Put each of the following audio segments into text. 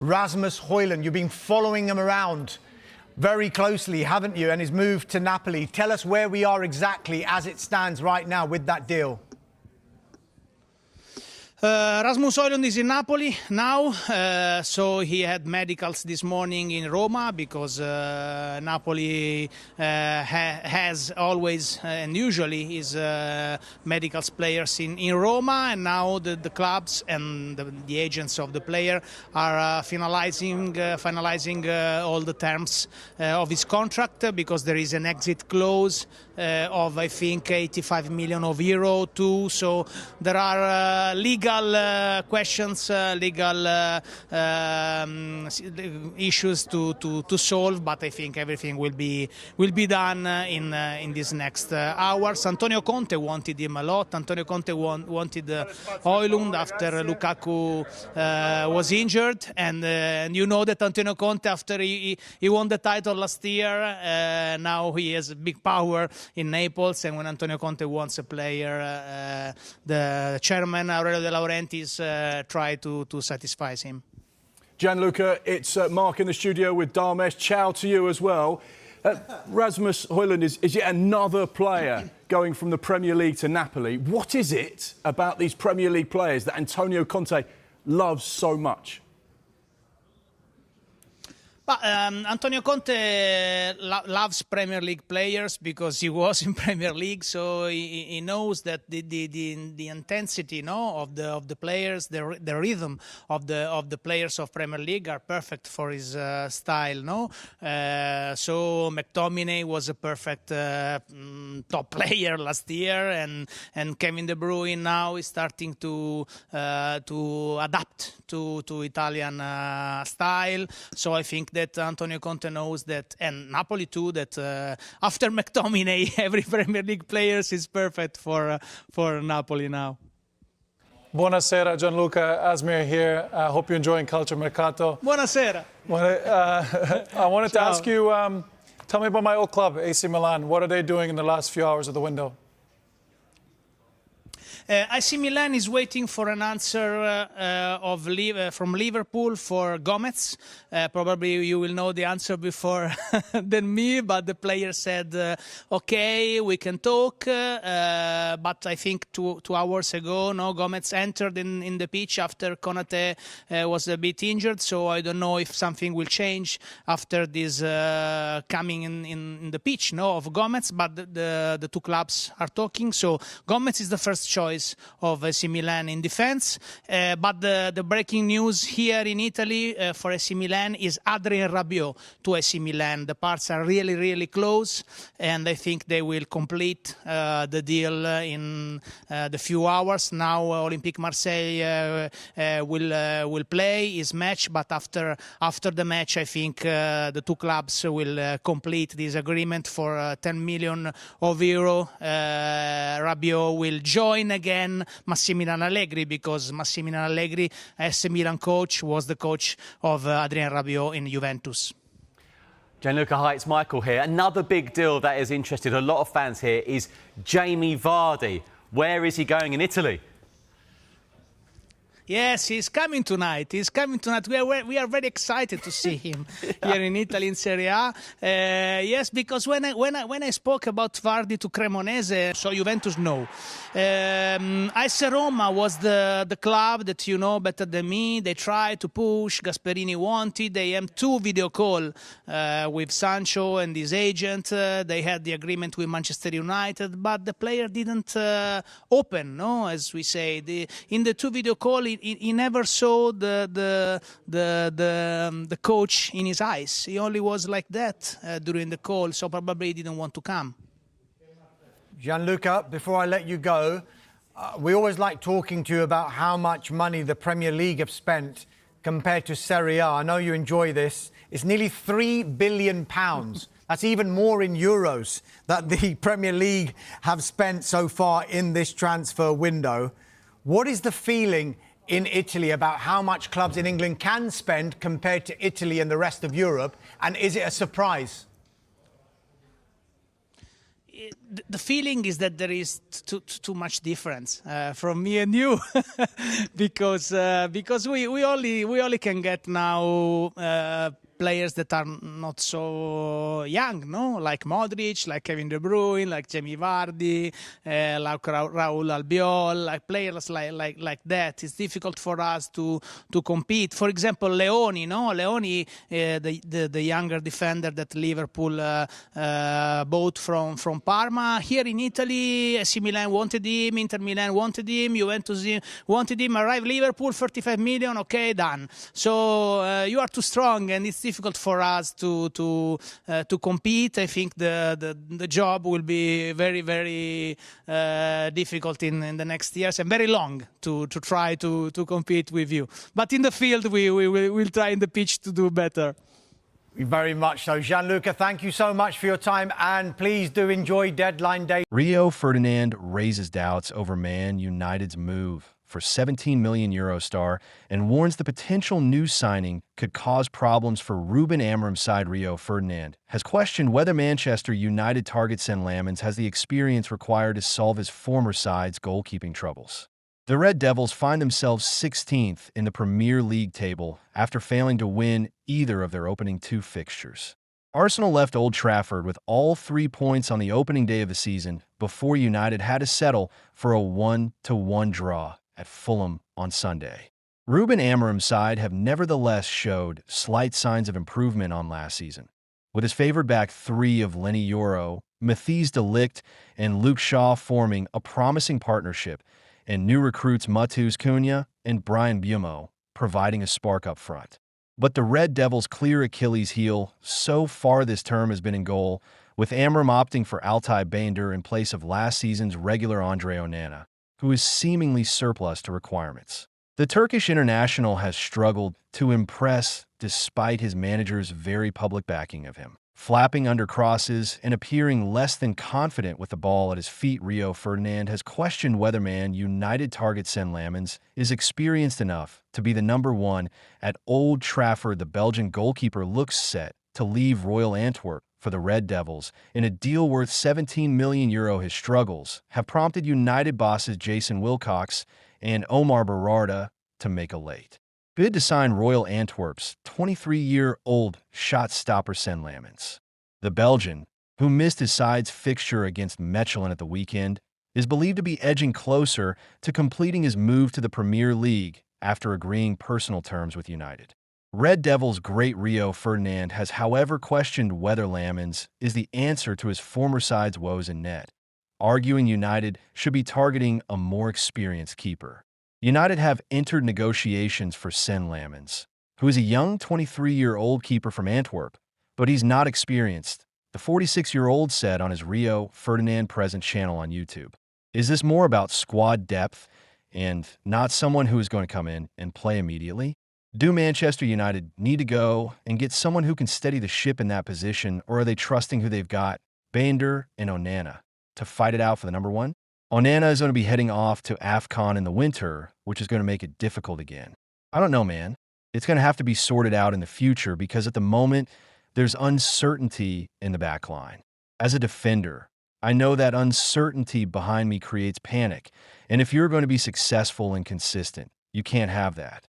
Rasmus Højlund. You've been following him around very closely, haven't you, and his move to Napoli. Tell us where we are exactly as it stands right now with that deal. Rasmus Højlund is in Napoli now, so he had medicals this morning in Roma because Napoli has always and usually his medicals players in Roma, and now the clubs and the agents of the player are finalizing all the terms of his contract, because there is an exit clause of, I think, 85 million euro too. So there are legal questions, legal issues to solve, but I think everything will be done in these next hours. Antonio Conte wanted him a lot. Antonio Conte wanted Hojlund after Lukaku was injured, and you know that Antonio Conte, after he won the title last year, now he has big power in Naples, and when Antonio Conte wants a player, the chairman Aurelio De Laurentiis try to satisfy him. Gianluca, it's Mark in the studio with Darmesh. Ciao to you as well. Rasmus Højlund is yet another player going from the Premier League to Napoli. What is it about these Premier League players that Antonio Conte loves so much? Antonio Conte loves Premier League players because he was in Premier League, so he knows that the intensity, of the players, the rhythm of the players of Premier League are perfect for his style. So McTominay was a perfect top player last year, and Kevin De Bruyne now is starting to adapt to Italian style. So I think that Antonio Conte knows that, and Napoli too, that after McTominay, every Premier League player is perfect for Napoli now. Buonasera, Gianluca. Asmir here. I hope you're enjoying Culture Mercato. Buonasera. I wanted to ask you, tell me about my old club, AC Milan. What are they doing in the last few hours of the window? AC Milan is waiting for an answer from Liverpool for Gomez. Probably you will know the answer before than me, but the player said, okay, we can talk. But I think two hours ago, Gomez entered in the pitch after Konate was a bit injured. So I don't know if something will change after this coming in the pitch of Gomez. But the two clubs are talking. So Gomez is the first choice of AC Milan in defense, but the breaking news here in Italy for AC Milan is Adrien Rabiot to AC Milan. The parts are really close, and I think they will complete the deal in the few hours. Now Olympique Marseille will play his match, but after the match, I think the two clubs will complete this agreement for 10 million euro. Rabiot will join again Massimiliano Allegri, because Massimiliano Allegri, as a Milan coach, was the coach of Adrien Rabiot in Juventus. Gianluca, hi, it's Michael here. Another big deal that has interested a lot of fans here is Jamie Vardy. Where is he going in Italy? Yes, he's coming tonight. He's coming tonight. We are very excited to see him here in Italy in Serie A. Yes, because when I spoke about Vardy to Cremonese, so Juventus know. AS Roma was the club that you know better than me. They tried to push. Gasperini wanted. They had 2 video call with Sancho and his agent. They had the agreement with Manchester United, but the player didn't open. As we say, in the 2 video call, he never saw the coach in his eyes. He only was like that during the call, so probably he didn't want to come. Gianluca, before I let you go, we always like talking to you about how much money the Premier League have spent compared to Serie A. I know you enjoy this. It's nearly £3 billion. That's even more in euros that the Premier League have spent so far in this transfer window. What is the feeling in Italy about how much clubs in England can spend compared to Italy and the rest of Europe? And is it a surprise? the feeling is that there is too much difference from me and you, because we only can get now players that are not so young, no, like Modric, like Kevin De Bruyne, like Jamie Vardy, like Raul Albiol, like players like that. It's difficult for us to compete. For example, Leoni, the younger defender that Liverpool bought from Parma. Here in Italy, AC Milan wanted him, Inter Milan wanted him, Juventus wanted him. Arrived Liverpool, 35 million. Okay, done. So you are too strong, and it's difficult for us to compete. I think the job will be very, very difficult in the next years, and very long to try to compete with you. But in the field, we'll try in the pitch to do better. Very much so. Gianluca, thank you so much for your time, and please do enjoy deadline day. Rio Ferdinand raises doubts over Man United's move for €17 million star and warns the potential new signing could cause problems for Ruben Amorim's side. Rio Ferdinand has questioned whether Manchester United target Sen Lammens has the experience required to solve his former side's goalkeeping troubles. The Red Devils find themselves 16th in the Premier League table after failing to win either of their opening 2 fixtures. Arsenal left Old Trafford with all 3 points on the opening day of the season before United had to settle for a 1-1 draw at Fulham on Sunday. Ruben Amorim's side have nevertheless showed slight signs of improvement on last season, with his favored back 3 of Lenny Yoro, Matthijs de Ligt, and Luke Shaw forming a promising partnership, and new recruits Matheus Cunha and Brian Buemo providing a spark up front. But the Red Devils' clear Achilles heel so far this term has been in goal, with Amorim opting for Altay Bayındır in place of last season's regular Andre Onana, who is seemingly surplus to requirements. The Turkish international has struggled to impress despite his manager's very public backing of him. Flapping under crosses and appearing less than confident with the ball at his feet, Rio Ferdinand has questioned whether Man United target Sen Lammens is experienced enough to be the number 1 at Old Trafford. The Belgian goalkeeper looks set to leave Royal Antwerp for the Red Devils in a deal worth €17 million. His struggles have prompted United bosses Jason Wilcox and Omar Berarda to make a late bid to sign Royal Antwerp's 23-year-old shot-stopper Sen Lammens. The Belgian, who missed his side's fixture against Mechelen at the weekend, is believed to be edging closer to completing his move to the Premier League after agreeing personal terms with United. Red Devils great Rio Ferdinand has, however, questioned whether Lammens is the answer to his former side's woes in net, arguing United should be targeting a more experienced keeper. United have entered negotiations for Sen Lammens, who is a young 23-year-old keeper from Antwerp, but he's not experienced, the 46-year-old said on his Rio Ferdinand Present channel on YouTube. Is this more about squad depth and not someone who is going to come in and play immediately? Do Manchester United need to go and get someone who can steady the ship in that position, or are they trusting who they've got, Bayındır and Onana, to fight it out for the number 1? Onana is going to be heading off to AFCON in the winter, which is going to make it difficult again. I don't know, man. It's going to have to be sorted out in the future because at the moment, there's uncertainty in the back line. As a defender, I know that uncertainty behind me creates panic, and if you're going to be successful and consistent, you can't have that.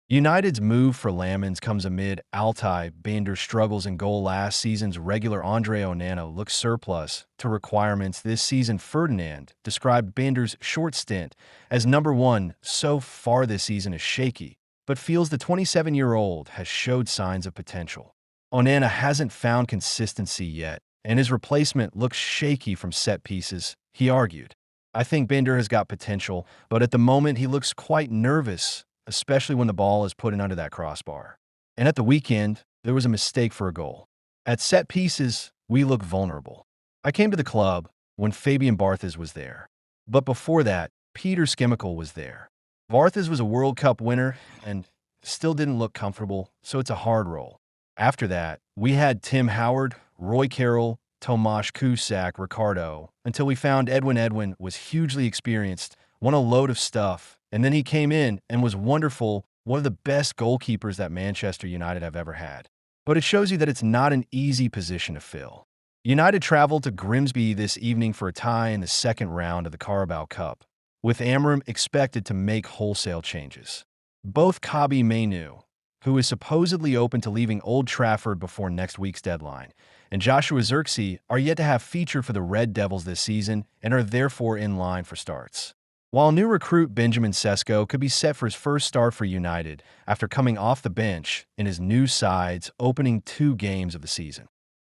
United's move for Lammens comes amid Altay Bayındır's struggles in goal. Last season's regular Andre Onana looks surplus to requirements this season. Ferdinand described Bayındır's short stint as number 1 so far this season as shaky, but feels the 27-year-old has showed signs of potential. Onana hasn't found consistency yet, and his replacement looks shaky from set pieces, he argued. I think Bayındır has got potential, but at the moment he looks quite nervous, especially when the ball is put in under that crossbar. And at the weekend, there was a mistake for a goal. At set pieces, we look vulnerable. I came to the club when Fabian Barthez was there. But before that, Peter Schmeichel was there. Barthez was a World Cup winner and still didn't look comfortable, so it's a hard role. After that, we had Tim Howard, Roy Carroll, Tomasz Kusak, Ricardo, until we found Edwin. Edwin was hugely experienced, won a load of stuff, and then he came in and was wonderful, one of the best goalkeepers that Manchester United have ever had. But it shows you that it's not an easy position to fill. United traveled to Grimsby this evening for a tie in the second round of the Carabao Cup, with Amram expected to make wholesale changes. Both Kabi Mainoo, who is supposedly open to leaving Old Trafford before next week's deadline, and Joshua Zirkzee are yet to have featured for the Red Devils this season and are therefore in line for starts. While new recruit Benjamin Sesko could be set for his first start for United after coming off the bench in his new side's opening 2 games of the season.